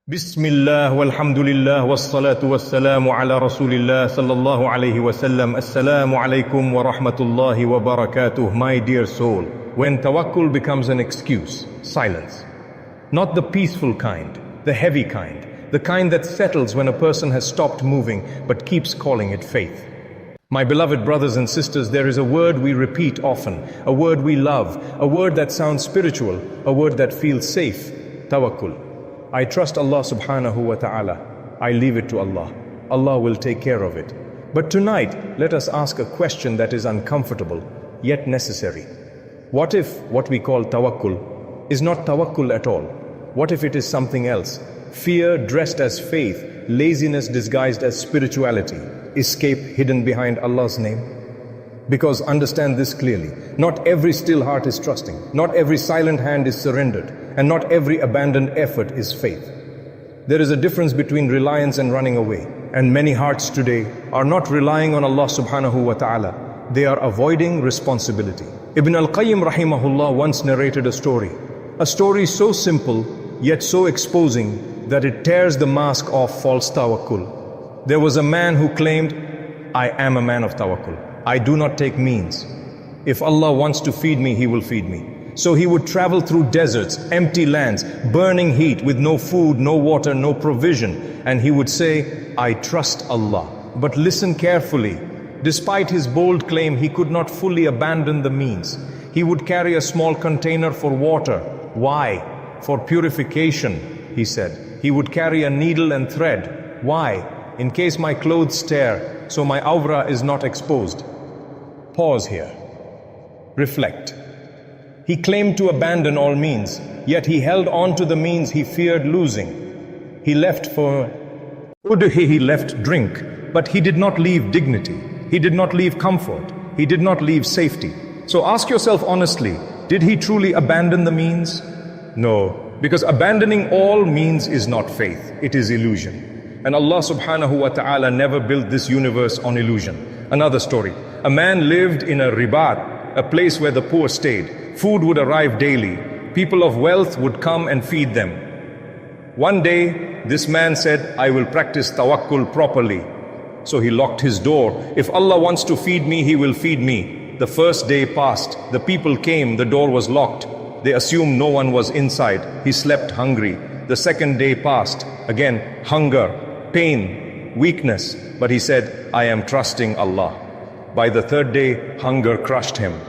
Bismillah walhamdulillah wassalatu wassalamu ala Rasulillah Sallallahu Alayhi wasallam. Assalamu alaikum wa rahmatullahi wa barakatuh. My dear soul, when tawakkul becomes an excuse, silence. Not the peaceful kind, the heavy kind, the kind that settles when a person has stopped moving but keeps calling it faith. My beloved brothers and sisters, there is a word we repeat often, a word we love, a word that sounds spiritual, a word that feels safe, tawakkul. I trust Allah Subhānahu wa ta'ala. I leave it to Allah. Allah will take care of it. But tonight, let us ask a question that is uncomfortable, yet necessary. What if what we call tawakkul is not tawakkul at all? What if it is something else? Fear dressed as faith, laziness disguised as spirituality, escape hidden behind Allah's name? Because understand this clearly, not every still heart is trusting, not every silent hand is surrendered, and not every abandoned effort is faith. There is a difference between reliance and running away, and many hearts today are not relying on Allah Subhānahu wa ta'ala. They are avoiding responsibility. Ibn al-Qayyim rahimahullah once narrated a story so simple yet so exposing that it tears the mask off false tawakkul. There was a man who claimed, I am a man of tawakkul. I do not take means. If Allah wants to feed me, He will feed me. So he would travel through deserts, empty lands, burning heat with no food, no water, no provision. And he would say, I trust Allah. But listen carefully. Despite his bold claim, he could not fully abandon the means. He would carry a small container for water. Why? For purification, he said. He would carry a needle and thread. Why? In case my clothes tear, so my awra is not exposed. Pause here. Reflect. He claimed to abandon all means, yet he held on to the means he feared losing. He left food, he left drink, but he did not leave dignity. He did not leave comfort. He did not leave safety. So ask yourself honestly, did he truly abandon the means? No, because abandoning all means is not faith, it is illusion. And Allah Subhānahu wa ta'ala never built this universe on illusion. Another story. A man lived in a ribat, a place where the poor stayed. Food would arrive daily. People of wealth would come and feed them. One day, this man said, I will practice tawakkul properly. So he locked his door. If Allah wants to feed me, He will feed me. The first day passed. The people came. The door was locked. They assumed no one was inside. He slept hungry. The second day passed. Again, hunger, pain, weakness. But he said, I am trusting Allah. By the third day, hunger crushed him.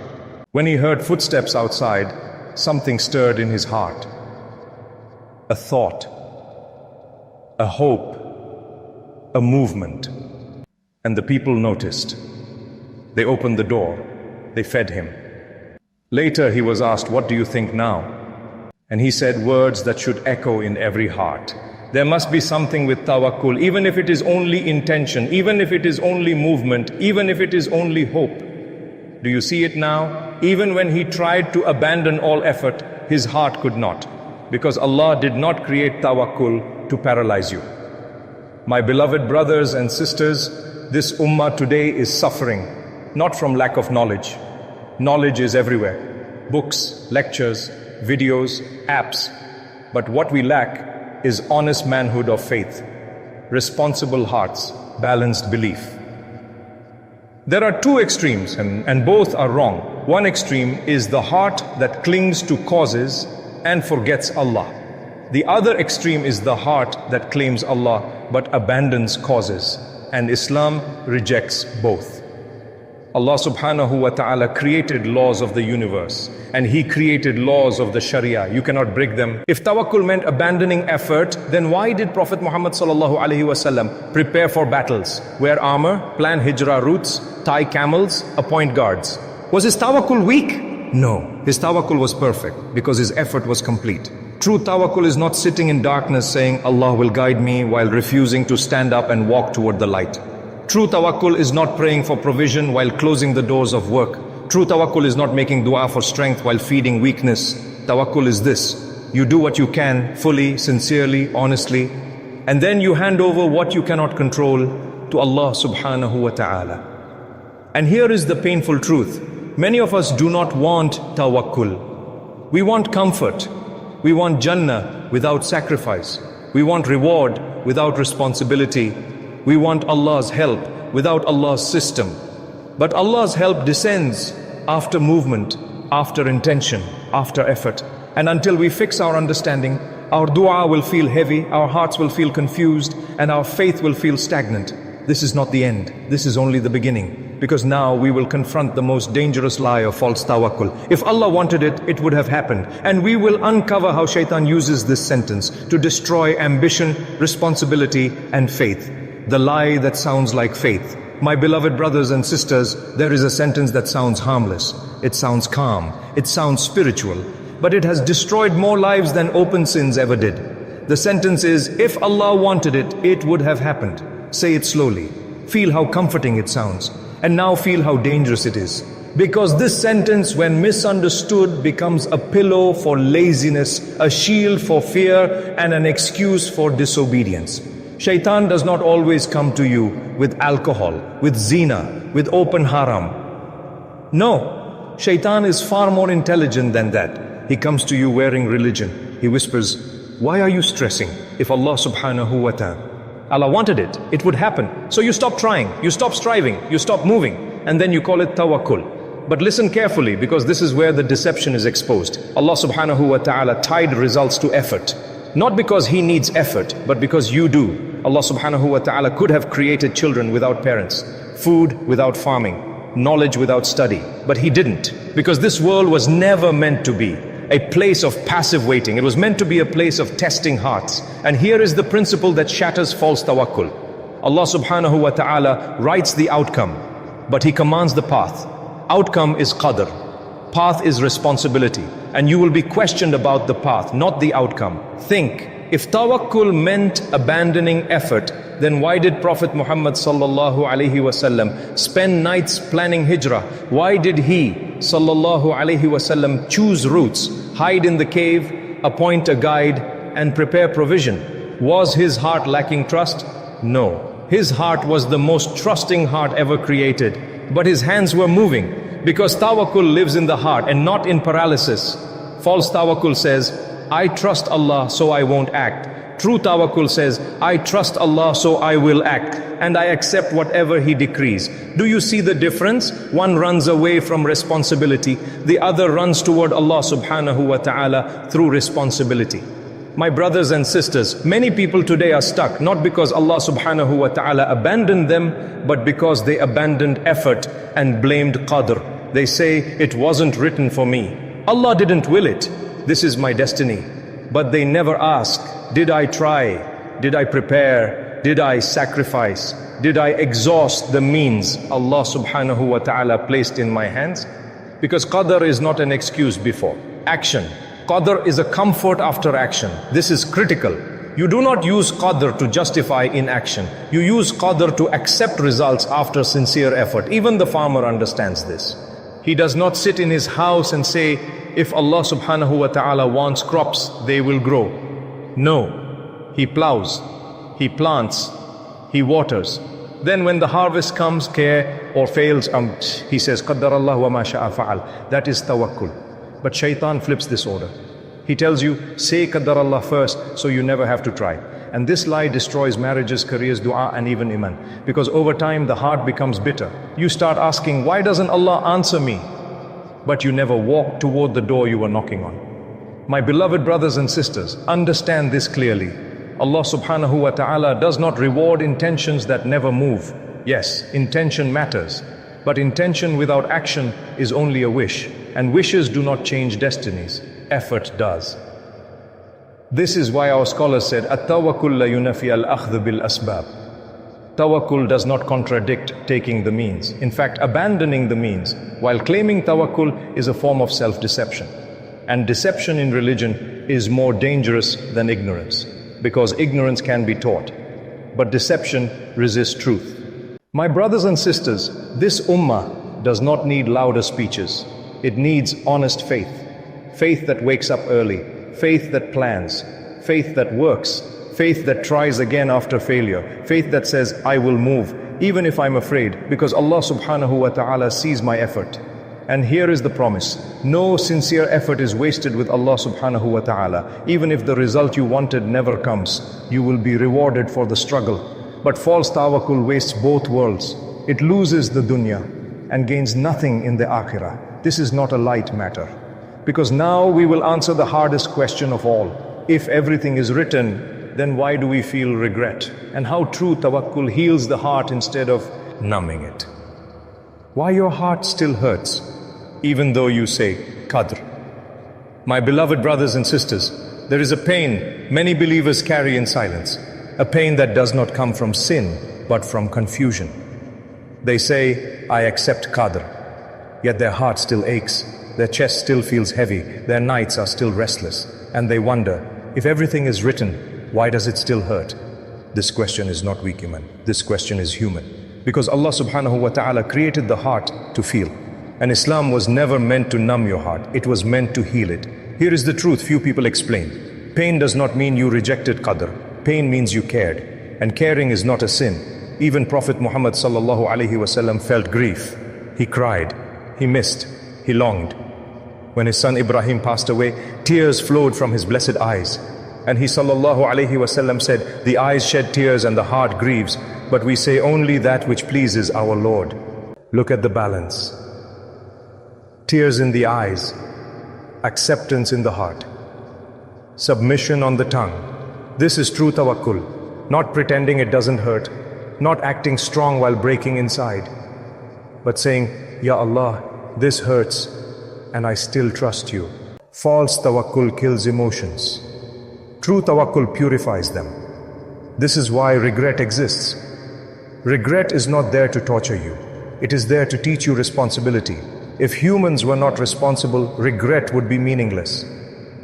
When he heard footsteps outside, something stirred in his heart. A thought, a hope, a movement. And the people noticed. They opened the door. They fed him. Later he was asked, what do you think now? And he said words that should echo in every heart. There must be something with tawakkul, even if it is only intention, even if it is only movement, even if it is only hope. Do you see it now? Even when he tried to abandon all effort, his heart could not. Because Allah did not create tawakkul to paralyze you. My beloved brothers and sisters, this ummah today is suffering, not from lack of knowledge. Knowledge is everywhere. Books, lectures, videos, apps. But what we lack is honest manhood of faith, responsible hearts, balanced belief. There are two extremes, and both are wrong. One extreme is the heart that clings to causes and forgets Allah. The other extreme is the heart that claims Allah but abandons causes, and Islam rejects both. Allah Subhānahu wa ta'ala created laws of the universe, and He created laws of the Sharia. You cannot break them. If tawakkul meant abandoning effort, then why did Prophet Muḥammad Sallallāhu Alayhi prepare for battles, wear armor, plan hijrah routes, tie camels, appoint guards? Was his tawakkul weak? No, his tawakkul was perfect because his effort was complete. True tawakkul is not sitting in darkness saying, Allah will guide me, while refusing to stand up and walk toward the light. True tawakkul is not praying for provision while closing the doors of work. True tawakkul is not making dua for strength while feeding weakness. Tawakkul is this: you do what you can, fully, sincerely, honestly, and then you hand over what you cannot control to Allah Subhānahu wa ta'ala. And here is the painful truth. Many of us do not want tawakkul. We want comfort. We want Jannah without sacrifice. We want reward without responsibility. We want Allah's help without Allah's system. But Allah's help descends after movement, after intention, after effort. And until we fix our understanding, our dua will feel heavy, our hearts will feel confused, and our faith will feel stagnant. This is not the end. This is only the beginning. Because now we will confront the most dangerous lie of false tawakkul. If Allah wanted it, it would have happened. And we will uncover how shaitan uses this sentence to destroy ambition, responsibility, and faith. The lie that sounds like faith. My beloved brothers and sisters, there is a sentence that sounds harmless. It sounds calm. It sounds spiritual. But it has destroyed more lives than open sins ever did. The sentence is, if Allah wanted it, it would have happened. Say it slowly. Feel how comforting it sounds. And now feel how dangerous it is. Because this sentence, when misunderstood, becomes a pillow for laziness, a shield for fear, and an excuse for disobedience. Shaitan does not always come to you with alcohol, with zina, with open haram. No, Shaitan is far more intelligent than that. He comes to you wearing religion. He whispers, why are you stressing? If Allah Subhānahu wa ta'ala, Allah wanted it, it would happen. So you stop trying, you stop striving, you stop moving, and then you call it tawakkul. But listen carefully, because this is where the deception is exposed. Allah Subhānahu wa ta'ala tied results to effort. Not because He needs effort, but because you do. Allah Subhānahu wa ta'ala could have created children without parents, food without farming, knowledge without study. But He didn't, because this world was never meant to be a place of passive waiting. It was meant to be a place of testing hearts. And here is the principle that shatters false tawakkul. Allah Subhānahu wa ta'ala writes the outcome, but He commands the path. Outcome is qadr. Path is responsibility. And you will be questioned about the path, not the outcome. Think, if tawakkul meant abandoning effort, then why did Prophet Muḥammad Sallallāhu Alayhi spend nights planning hijrah? Why did he, Sallallahu Alayhi choose routes, hide in the cave, appoint a guide, and prepare provision? Was his heart lacking trust? No. His heart was the most trusting heart ever created, but his hands were moving, because tawakkul lives in the heart and not in paralysis. False tawakkul says, I trust Allah, so I won't act. True tawakkul says, I trust Allah, so I will act, and I accept whatever He decrees. Do you see the difference? One runs away from responsibility, the other runs toward Allah Subhānahu wa ta'ala through responsibility. My brothers and sisters, many people today are stuck, not because Allah Subhānahu wa ta'ala abandoned them, but because they abandoned effort and blamed qadr. They say, it wasn't written for me. Allah didn't will it. This is my destiny. But they never ask, did I try? Did I prepare? Did I sacrifice? Did I exhaust the means Allah Subhānahu wa ta'ala placed in my hands? Because qadr is not an excuse before. Action. Qadr is a comfort after action. This is critical. You do not use qadr to justify inaction. You use qadr to accept results after sincere effort. Even the farmer understands this. He does not sit in his house and say, if Allah Subhānahu wa ta'ala wants crops, they will grow. No. He plows, he plants, he waters. Then when the harvest comes, care or fails, he says, Qaddarallahu wa ma sha'a fa'al. That is tawakkul. But shaitan flips this order. He tells you, say Qaddarallah first, so you never have to try. And this lie destroys marriages, careers, dua, and even iman. Because over time, the heart becomes bitter. You start asking, why doesn't Allah answer me? But you never walk toward the door you were knocking on. My beloved brothers and sisters, understand this clearly. Allah Subhānahu wa ta'ala does not reward intentions that never move. Yes, intention matters. But intention without action is only a wish. And wishes do not change destinies. Effort does. This is why our scholars said, At-tawakkul la yunafi al-akhdh bil-asbab. Tawakkul does not contradict taking the means. In fact, abandoning the means while claiming tawakkul is a form of self-deception. And deception in religion is more dangerous than ignorance, because ignorance can be taught, but deception resists truth. My brothers and sisters, this ummah does not need louder speeches. It needs honest faith. Faith that wakes up early, faith that plans, faith that works, faith that tries again after failure, faith that says, I will move, even if I'm afraid, because Allah Subhānahu wa ta'ala sees my effort. And here is the promise. No sincere effort is wasted with Allah Subhānahu wa ta'ala. Even if the result you wanted never comes, you will be rewarded for the struggle. But false tawakkul wastes both worlds. It loses the dunya and gains nothing in the akhirah. This is not a light matter. Because now we will answer the hardest question of all. If everything is written, then why do we feel regret? And how true tawakkul heals the heart instead of numbing it. Why your heart still hurts, even though you say qadr. My beloved brothers and sisters, there is a pain many believers carry in silence. A pain that does not come from sin, but from confusion. They say, I accept qadr, yet their heart still aches. Their chest still feels heavy, their nights are still restless, and they wonder, if everything is written, why does it still hurt? This question is not weak, Iman. This question is human. Because Allah Subhānahu wa ta'ala created the heart to feel. And Islam was never meant to numb your heart, it was meant to heal it. Here is the truth few people explain. Pain does not mean you rejected qadr. Pain means you cared. And caring is not a sin. Even Prophet Muḥammad Sallallāhu Alayhi felt grief. He cried, he missed, he longed. When his son Ibrahim passed away, tears flowed from his blessed eyes. And he Sallallahu Alayhi said, the eyes shed tears and the heart grieves, but we say only that which pleases our Lord. Look at the balance. Tears in the eyes, acceptance in the heart, submission on the tongue. This is true tawakkul, not pretending it doesn't hurt, not acting strong while breaking inside, but saying, Ya Allah, this hurts, and I still trust you. False tawakkul kills emotions. True tawakkul purifies them. This is why regret exists. Regret is not there to torture you. It is there to teach you responsibility. If humans were not responsible, regret would be meaningless.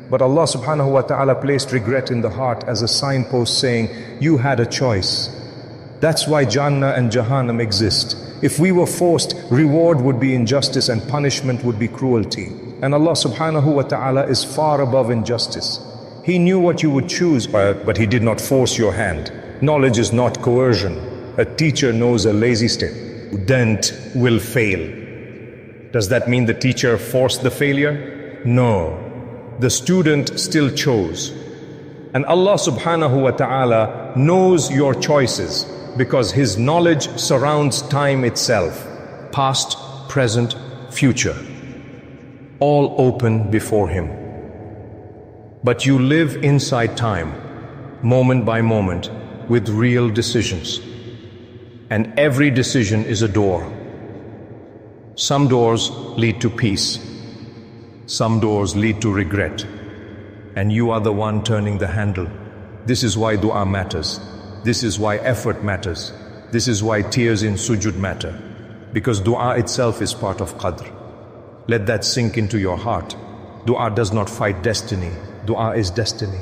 But Allah Subhānahu wa ta'ala placed regret in the heart as a signpost saying, you had a choice. That's why Jannah and Jahannam exist. If we were forced, reward would be injustice and punishment would be cruelty. And Allah Subhānahu wa ta'ala is far above injustice. He knew what you would choose, but He did not force your hand. Knowledge is not coercion. A teacher knows a lazy student will fail. Does that mean the teacher forced the failure? No. The student still chose. And Allah Subhānahu wa ta'ala knows your choices because His knowledge surrounds time itself. Past, present, future. All open before Him. But you live inside time, moment by moment, with real decisions. And every decision is a door. Some doors lead to peace. Some doors lead to regret. And you are the one turning the handle. This is why dua matters. This is why effort matters. This is why tears in sujud matter. Because dua itself is part of qadr. Let that sink into your heart. Dua does not fight destiny. Dua is destiny.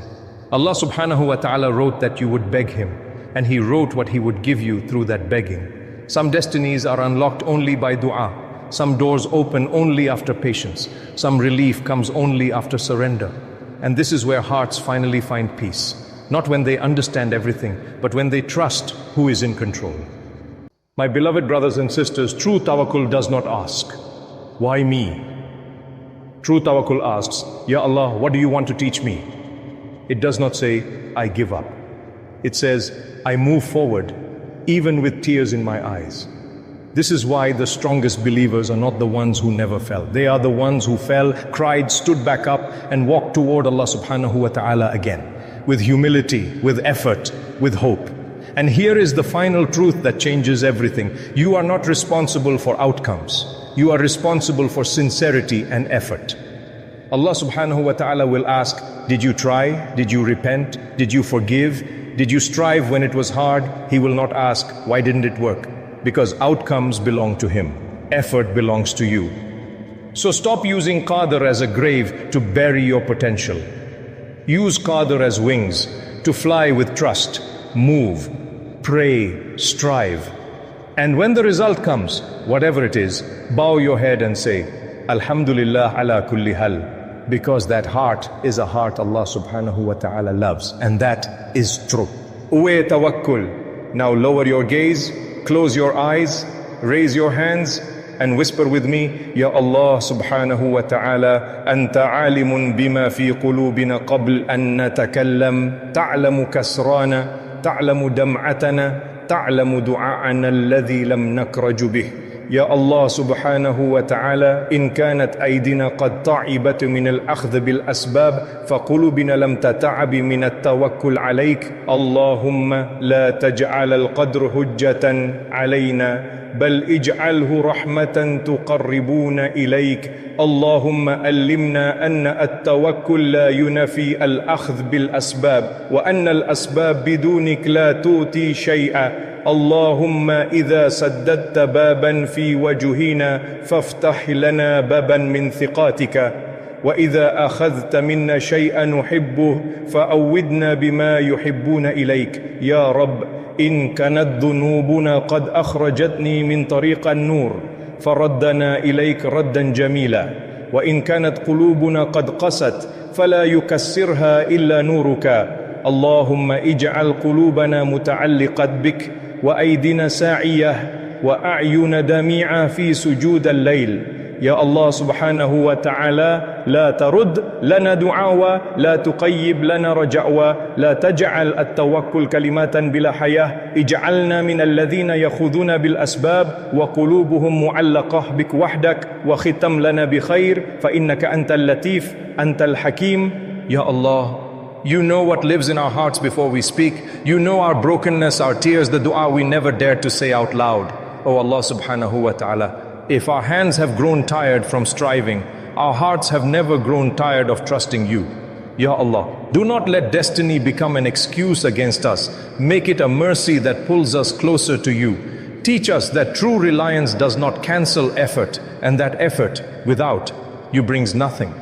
Allah Subhānahu wa ta'ala wrote that you would beg Him, and He wrote what He would give you through that begging. Some destinies are unlocked only by dua. Some doors open only after patience. Some relief comes only after surrender. And this is where hearts finally find peace. Not when they understand everything, but when they trust who is in control. My beloved brothers and sisters, true tawakkul does not ask, why me? True tawakkul asks, Ya Allah, what do you want to teach me? It does not say, I give up. It says, I move forward, even with tears in my eyes. This is why the strongest believers are not the ones who never fell. They are the ones who fell, cried, stood back up, and walked toward Allah Subhānahu wa ta'ala again. With humility, with effort, with hope. And here is the final truth that changes everything. You are not responsible for outcomes. You are responsible for sincerity and effort. Allah Subhānahu wa ta'ala will ask, did you try? Did you repent? Did you forgive? Did you strive when it was hard? He will not ask, why didn't it work? Because outcomes belong to Him. Effort belongs to you. So stop using qadr as a grave to bury your potential. Use qadr as wings to fly with trust, move, pray, strive. And when the result comes, whatever it is, bow your head and say, Alhamdulillah ala kulli hal. Because that heart is a heart Allah Subhānahu wa ta'ala loves. And that is true. Uwe tawakkul. Now lower your gaze, close your eyes, raise your hands, and whisper with me, Ya Allah Subhānahu wa ta'ala, Anta alimun bima fi qulubina qabl an natakallam, ta'lamu kasrana, ta'lamu dam'atana, ta'lamu du'a'ana alladhi lam nakraju bih. Ya Allah Subhānahu wa ta'ala, in kanat aydina qad ta'ibat min al-akhdh bil asbab, fa qulubina lam tata'ab min at-tawakkul alayk. Allahumma la taj'al al-qadr hujjatan alayna, بل اجعله رحمة تقربون إليك. اللهم علمنا أن التوكل لا ينفي الأخذ بالأسباب، وأن الأسباب بدونك لا تؤتي شيئا. اللهم إذا سددت بابا في وجهنا فافتح لنا بابا من ثقاتك، وإذا أخذت منا شيئا نحبه فأودنا بما يحبون إليك. يا رب، إن كانت ذنوبنا قد أخرجتني من طريق النور فردنا إليك ردا جميلا، وإن كانت قلوبنا قد قست فلا يكسرها إلا نورك. اللهم اجعل قلوبنا متعلقة بك، وأيدنا ساعية، وأعين دميعة في سجود الليل. يا الله سبحانه وتعالى، لا ترد لنا دعاوى، لا تقيب لنا رجعوى، لا تجعل التوكل كلمات بلا حياة. اجعلنا من الذين يأخذون بالأسباب وقلوبهم معلقة بك وحدك، وختم لنا بخير، فإنك أنت اللطيف أنت الحكيم. Ya Allah, You know what lives in our hearts before we speak. You know our brokenness, our tears, the dua we never dared to say out loud. Oh Allah Subhānahu wa ta'ala, if our hands have grown tired from striving, our hearts have never grown tired of trusting you. Ya Allah, do not let destiny become an excuse against us. Make it a mercy that pulls us closer to you. Teach us that true reliance does not cancel effort, and that effort without you brings nothing.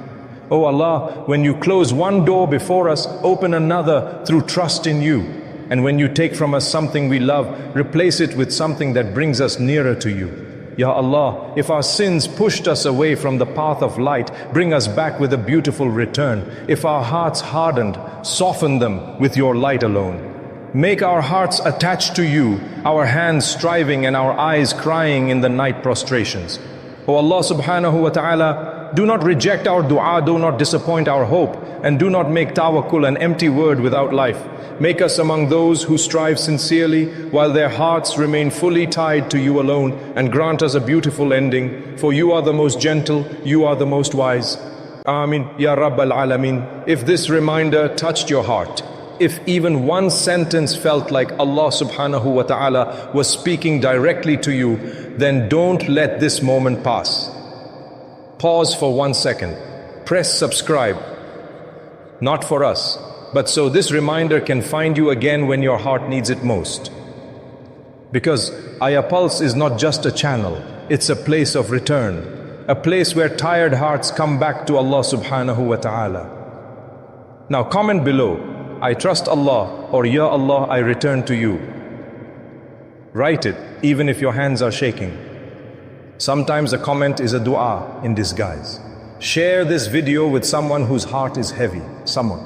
Oh Allah, when you close one door before us, open another through trust in you. And when you take from us something we love, replace it with something that brings us nearer to you. Ya Allah, if our sins pushed us away from the path of light, bring us back with a beautiful return. If our hearts hardened, soften them with your light alone. Make our hearts attached to you, our hands striving and our eyes crying in the night prostrations. O Allah Subhānahu wa ta'ala, do not reject our dua, do not disappoint our hope, and do not make tawakkul an empty word without life. Make us among those who strive sincerely while their hearts remain fully tied to you alone, and grant us a beautiful ending, for you are the most gentle, you are the most wise. Amin, Ya Rabbal Alameen. If this reminder touched your heart, if even one sentence felt like Allah Subhānahu wa ta'ala was speaking directly to you, then don't let this moment pass. Pause for 1 second. Press subscribe. Not for us, but so this reminder can find you again when your heart needs it most. Because Ayah Pulse is not just a channel, it's a place of return, a place where tired hearts come back to Allah Subhānahu wa ta'ala. Now comment below, I trust Allah, or Ya Allah, I return to you. Write it, even if your hands are shaking. Sometimes a comment is a dua in disguise. Share this video with someone whose heart is heavy. Someone.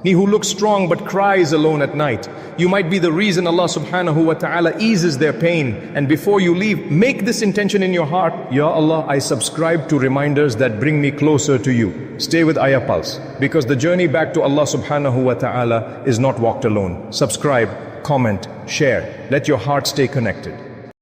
He who looks strong but cries alone at night. You might be the reason Allah Subhānahu wa ta'ala eases their pain. And before you leave, make this intention in your heart. Ya Allah, I subscribe to reminders that bring me closer to you. Stay with Ayah Pulse, because the journey back to Allah Subhānahu wa ta'ala is not walked alone. Subscribe, comment, share. Let your heart stay connected.